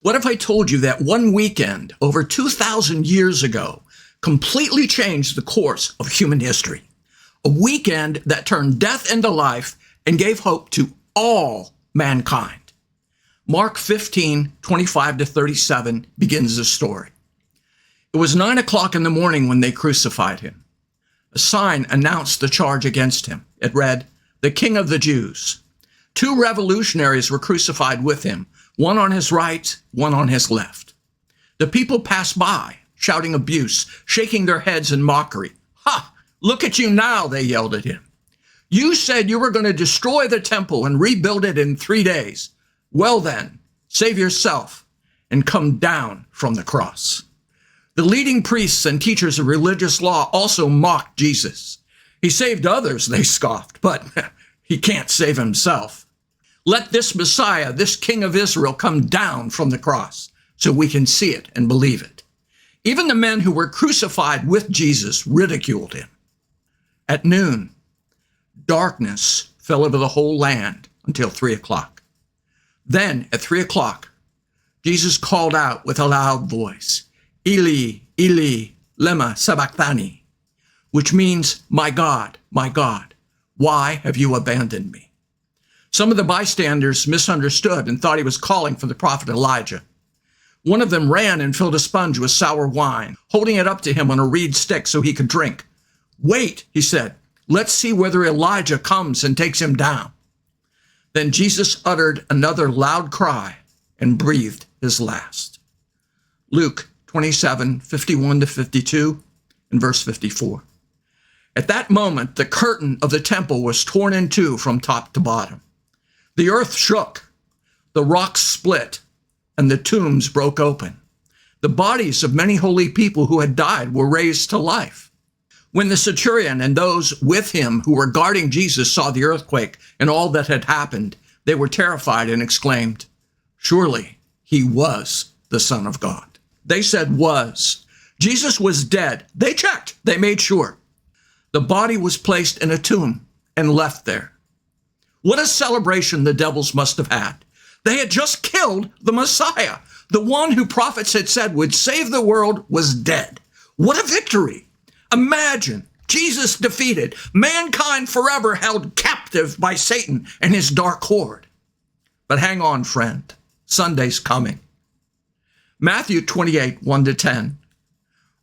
What if I told you that one weekend over 2,000 years ago completely changed the course of human history? A weekend that turned death into life and gave hope to all mankind. Mark 15:25-37 begins the story. It was 9 o'clock in the morning when they crucified him. A sign announced the charge against him. It read, "The King of the Jews." 2 revolutionaries were crucified with him, one on his right, one on his left. The people passed by, shouting abuse, shaking their heads in mockery. "Ha! Look at you now," they yelled at him. "You said you were going to destroy the temple and rebuild it in 3 days. Well then, save yourself and come down from the cross." The leading priests and teachers of religious law also mocked Jesus. He saved others, they scoffed, but he can't save himself. Let this Messiah, this King of Israel, come down from the cross so we can see it and believe it. Even the men who were crucified with Jesus ridiculed him. At noon, darkness fell over the whole land until 3 o'clock. Then at 3 o'clock, Jesus called out with a loud voice, "Eli, Eli, lema sabachthani," which means, my God, why have you abandoned me?" Some of the bystanders misunderstood and thought he was calling for the prophet Elijah. One of them ran and filled a sponge with sour wine, holding it up to him on a reed stick so he could drink. "Wait," he said, "let's see whether Elijah comes and takes him down." Then Jesus uttered another loud cry and breathed his last. Luke 27:51-52 and verse 54. At that moment, the curtain of the temple was torn in two from top to bottom. The earth shook, the rocks split, and the tombs broke open. The bodies of many holy people who had died were raised to life. When the centurion and those with him who were guarding Jesus saw the earthquake and all that had happened, they were terrified and exclaimed, "Surely he was the Son of God." They said "was." Jesus was dead. They checked. They made sure. The body was placed in a tomb and left there. What a celebration the devils must have had. They had just killed the Messiah. The one who prophets had said would save the world was dead. What a victory. Imagine Jesus defeated, mankind forever held captive by Satan and his dark horde. But hang on, friend. Sunday's coming. Matthew 28:1-10.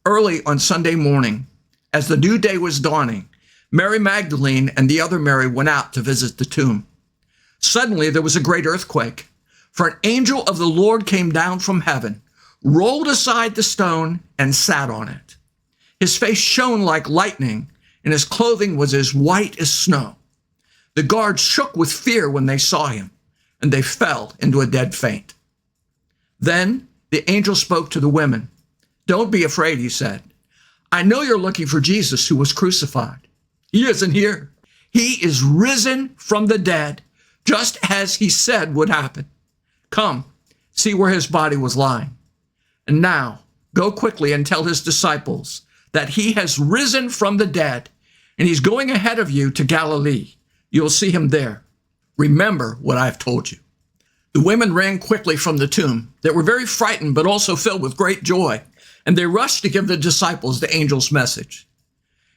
Early on Sunday morning, as the new day was dawning, Mary Magdalene and the other Mary went out to visit the tomb. Suddenly there was a great earthquake, for an angel of the Lord came down from heaven, rolled aside the stone, and sat on it. His face shone like lightning, and his clothing was as white as snow. The guards shook with fear when they saw him, and they fell into a dead faint. Then the angel spoke to the women. "Don't be afraid," he said. "I know you're looking for Jesus who was crucified. He isn't here. He is risen from the dead, just as he said would happen. Come, see where his body was lying. And now go quickly and tell his disciples that he has risen from the dead, and he's going ahead of you to Galilee. You'll see him there. Remember what I've told you." The women ran quickly from the tomb. They were very frightened, but also filled with great joy, and they rushed to give the disciples the angel's message.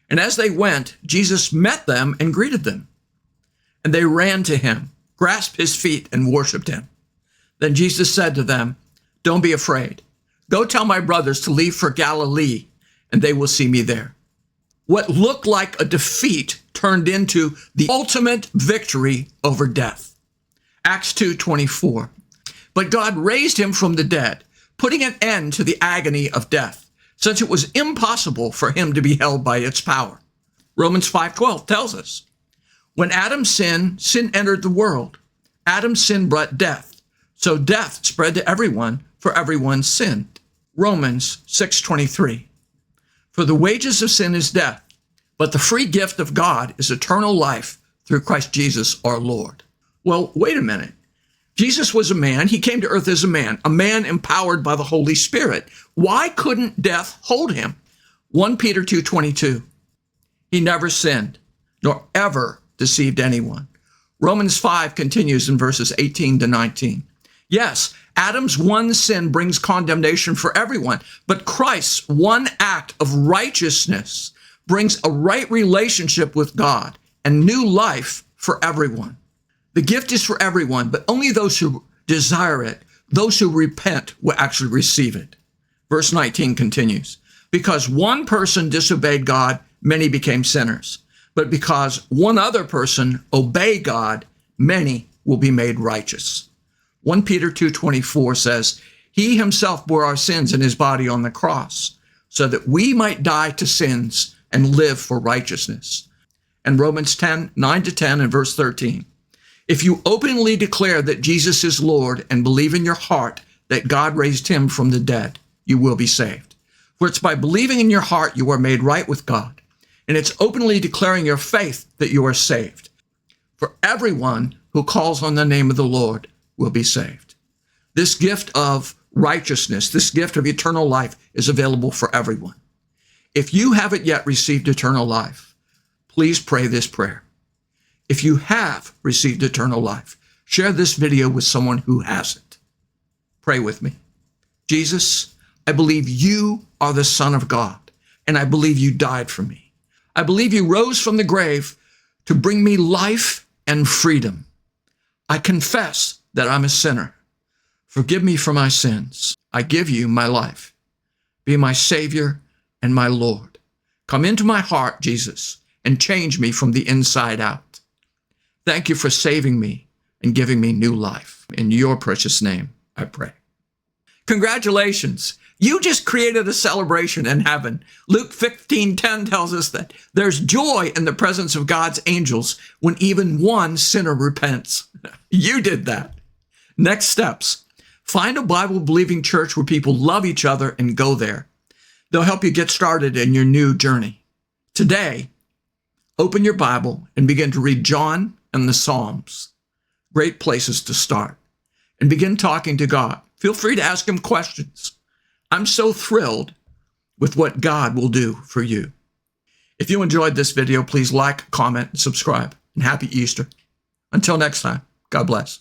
And as they went, Jesus met them and greeted them. And they ran to him, grasped his feet, and worshiped him. Then Jesus said to them, "Don't be afraid. Go tell my brothers to leave for Galilee, and they will see me there." What looked like a defeat turned into the ultimate victory over death. Acts 2:24. But God raised him from the dead, putting an end to the agony of death, since it was impossible for him to be held by its power. Romans 5:12 tells us, when Adam sinned, sin entered the world. Adam's sin brought death, so death spread to everyone, for everyone sinned. Romans 6:23. For the wages of sin is death, but the free gift of God is eternal life through Christ Jesus our Lord. Well, wait a minute. Jesus was a man. He came to earth as a man empowered by the Holy Spirit. Why couldn't death hold him? 1 Peter 2:22. He never sinned, nor ever deceived anyone. Romans 5 continues in verses 18-19. Yes, Adam's one sin brings condemnation for everyone, but Christ's one act of righteousness brings a right relationship with God and new life for everyone. The gift is for everyone, but only those who desire it, those who repent, will actually receive it. Verse 19 continues, because one person disobeyed God, many became sinners. But because one other person obeyed God, many will be made righteous. 1 Peter 2:24 says, he himself bore our sins in his body on the cross, so that we might die to sins and live for righteousness. And Romans 9-10 and verse 13, if you openly declare that Jesus is Lord and believe in your heart that God raised him from the dead, you will be saved. For it's by believing in your heart you are made right with God, and it's openly declaring your faith that you are saved. For everyone who calls on the name of the Lord will be saved. This gift of righteousness, this gift of eternal life is available for everyone. If you haven't yet received eternal life, please pray this prayer. If you have received eternal life, share this video with someone who hasn't. Pray with me. Jesus, I believe you are the Son of God, and I believe you died for me. I believe you rose from the grave to bring me life and freedom. I confess that I'm a sinner. Forgive me for my sins. I give you my life. Be my Savior and my Lord. Come into my heart, Jesus, and change me from the inside out. Thank you for saving me and giving me new life. In your precious name, I pray. Congratulations. You just created a celebration in heaven. Luke 15:10 tells us that there's joy in the presence of God's angels when even one sinner repents. You did that. Next steps. Find a Bible-believing church where people love each other and go there. They'll help you get started in your new journey. Today, open your Bible and begin to read John and the Psalms. Great places to start. And begin talking to God. Feel free to ask him questions. I'm so thrilled with what God will do for you. If you enjoyed this video, please like, comment, and subscribe. And happy Easter. Until next time, God bless.